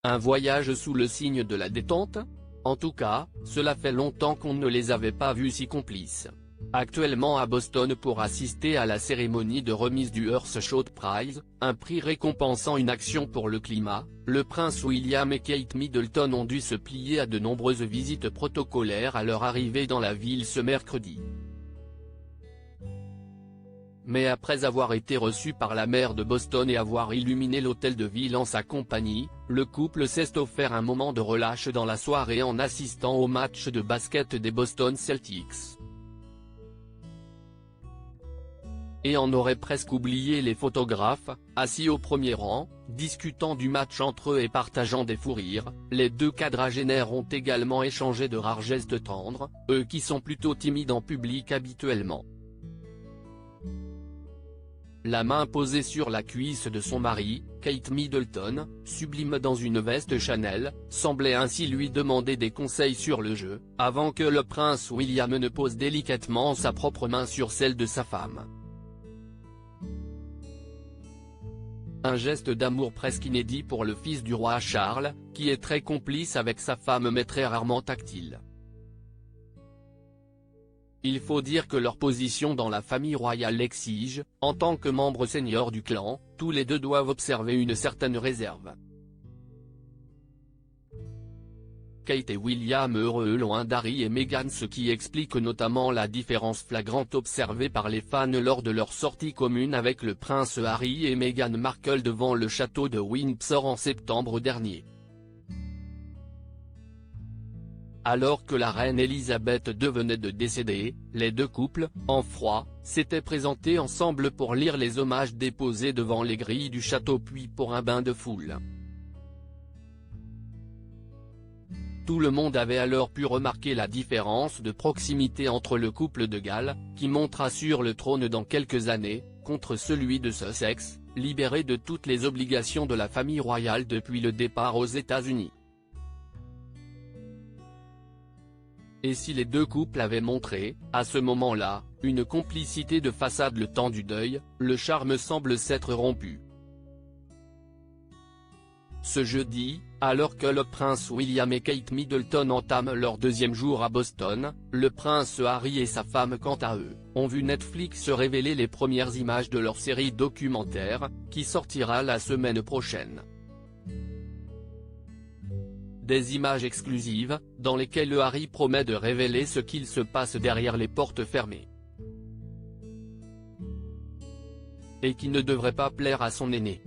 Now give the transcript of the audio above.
Un voyage sous le signe de la détente? En tout cas, cela fait longtemps qu'on ne les avait pas vus si complices. Actuellement à Boston pour assister à la cérémonie de remise du Earthshot Prize, un prix récompensant une action pour le climat, le prince William et Kate Middleton ont dû se plier à de nombreuses visites protocolaires à leur arrivée dans la ville ce mercredi. Mais après avoir été reçu par la maire de Boston et avoir illuminé l'hôtel de ville en sa compagnie, le couple s'est offert un moment de relâche dans la soirée en assistant au match de basket des Boston Celtics. Et on aurait presque oublié les photographes, assis au premier rang, discutant du match entre eux et partageant des fous rires. Les deux quadragénaires ont également échangé de rares gestes tendres, eux qui sont plutôt timides en public habituellement. La main posée sur la cuisse de son mari, Kate Middleton, sublime dans une veste Chanel, semblait ainsi lui demander des conseils sur le jeu, avant que le prince William ne pose délicatement sa propre main sur celle de sa femme. Un geste d'amour presque inédit pour le fils du roi Charles, qui est très complice avec sa femme mais très rarement tactile. Il faut dire que leur position dans la famille royale l'exige, en tant que membres seniors du clan, tous les deux doivent observer une certaine réserve. Kate et William heureux loin d'Harry et Meghan, ce qui explique notamment la différence flagrante observée par les fans lors de leur sortie commune avec le prince Harry et Meghan Markle devant le château de Windsor en septembre dernier. Alors que la reine Elisabeth II venait de décéder, les deux couples, en froid, s'étaient présentés ensemble pour lire les hommages déposés devant les grilles du château puis pour un bain de foule. Tout le monde avait alors pu remarquer la différence de proximité entre le couple de Galles, qui montera sur le trône dans quelques années, contre celui de Sussex, libéré de toutes les obligations de la famille royale depuis le départ aux États-Unis. Et si les deux couples avaient montré, à ce moment-là, une complicité de façade le temps du deuil, le charme semble s'être rompu. Ce jeudi, alors que le prince William et Kate Middleton entament leur deuxième jour à Boston, le prince Harry et sa femme quant à eux, ont vu Netflix révéler les premières images de leur série documentaire, qui sortira la semaine prochaine. Des images exclusives, dans lesquelles Harry promet de révéler ce qu'il se passe derrière les portes fermées. Et qui ne devrait pas plaire à son aîné.